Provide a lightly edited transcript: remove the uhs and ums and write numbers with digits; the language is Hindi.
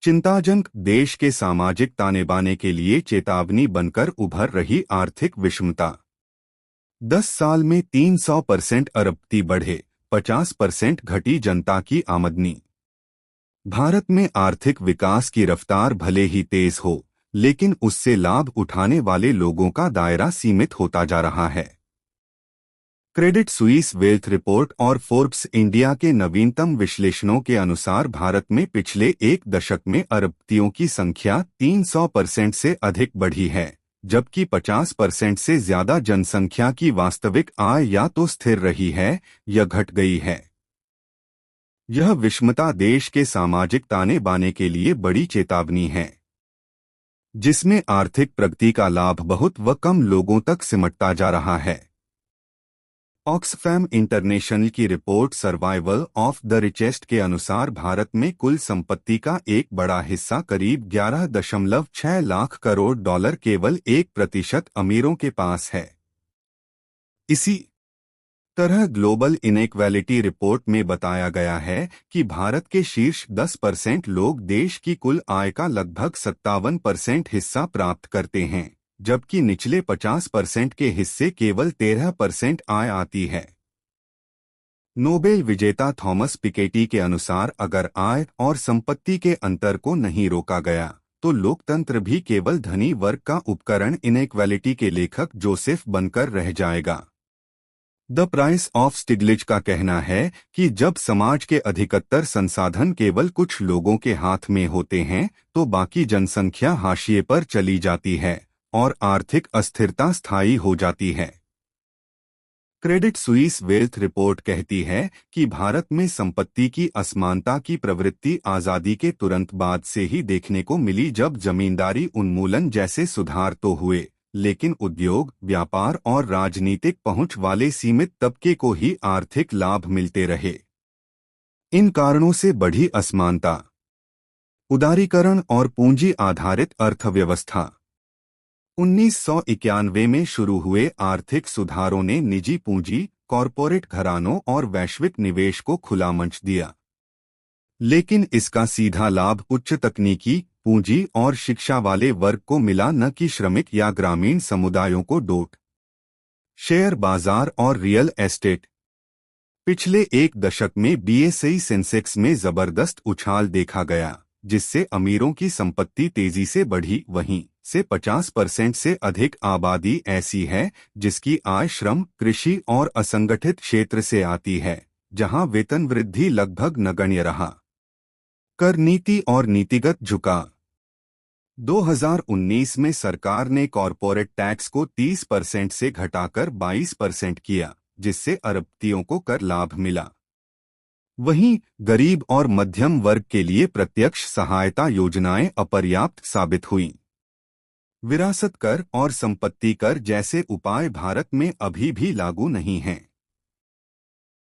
चिंताजनक, देश के सामाजिक ताने-बाने के लिए चेतावनी बनकर उभर रही आर्थिक विषमता। 10 साल में 300% अरबपति बढ़े, 50% घटी जनता की आमदनी। भारत में आर्थिक विकास की रफ्तार भले ही तेज हो, लेकिन उससे लाभ उठाने वाले लोगों का दायरा सीमित होता जा रहा है। क्रेडिट सुइस वेल्थ रिपोर्ट और फोर्ब्स इंडिया के नवीनतम विश्लेषणों के अनुसार भारत में पिछले एक दशक में अरबपतियों की संख्या 300% से अधिक बढ़ी है, जबकि 50% से ज्यादा जनसंख्या की वास्तविक आय या तो स्थिर रही है या घट गई है। यह विषमता देश के सामाजिक ताने-बाने के लिए बड़ी चेतावनी है, जिसमें आर्थिक प्रगति का लाभ बहुत व कम लोगों तक सिमटता जा रहा है। ऑक्सफैम इंटरनेशनल की report survival of the richest के अनुसार भारत में कुल संपत्ति का एक बड़ा हिस्सा करीब 11.6 लाख करोड़ डॉलर केवल 1% अमीरों के पास है। इसी तरह ग्लोबल इनइक्वालिटी रिपोर्ट में बताया गया है कि भारत के शीर्ष 10% लोग देश की कुल आय का लगभग 57% हिस्सा प्राप्त करते हैं, जबकि निचले 50% के हिस्से केवल 13% आय आती है। नोबेल विजेता थॉमस पिकेटी के अनुसार अगर आय और संपत्ति के अंतर को नहीं रोका गया तो लोकतंत्र भी केवल धनी वर्ग का उपकरण इनइक्वालिटी के लेखक जोसेफ बनकर रह जाएगा। द प्राइस ऑफ स्टिग्लिच का कहना है कि जब समाज के अधिकतर संसाधन केवल कुछ लोगों के हाथ में होते हैं तो बाकी जनसंख्या हाशिए पर चली जाती है और आर्थिक अस्थिरता स्थायी हो जाती है। क्रेडिट सुइस वेल्थ रिपोर्ट कहती है कि भारत में संपत्ति की असमानता की प्रवृत्ति आजादी के तुरंत बाद से ही देखने को मिली, जब जमींदारी उन्मूलन जैसे सुधार तो हुए, लेकिन उद्योग, व्यापार और राजनीतिक पहुंच वाले सीमित तबके को ही आर्थिक लाभ मिलते रहे। इन कारणों से बढ़ी असमानता, उदारीकरण और पूंजी आधारित अर्थव्यवस्था। 1991 में शुरू हुए आर्थिक सुधारों ने निजी पूंजी, कॉरपोरेट घरानों और वैश्विक निवेश को खुला मंच दिया, लेकिन इसका सीधा लाभ उच्च तकनीकी, पूंजी और शिक्षा वाले वर्ग को मिला, न कि श्रमिक या ग्रामीण समुदायों को। शेयर बाजार और रियल एस्टेट। पिछले एक दशक में बीएसई सेंसेक्स में जबरदस्त उछाल देखा गया, जिससे अमीरों की संपत्ति तेजी से बढ़ी। वहीं से 50% से अधिक आबादी ऐसी है जिसकी आय श्रम, कृषि और असंगठित क्षेत्र से आती है, जहां वेतन वृद्धि लगभग नगण्य रहा। कर नीति और नीतिगत झुकाव। 2019 में सरकार ने कॉरपोरेट टैक्स को 30% से घटाकर 22% किया, जिससे अरबपतियों को कर लाभ मिला। वहीं गरीब और मध्यम वर्ग के लिए प्रत्यक्ष सहायता योजनाएं अपर्याप्त साबित हुईं। विरासत कर और संपत्ति कर जैसे उपाय भारत में अभी भी लागू नहीं हैं।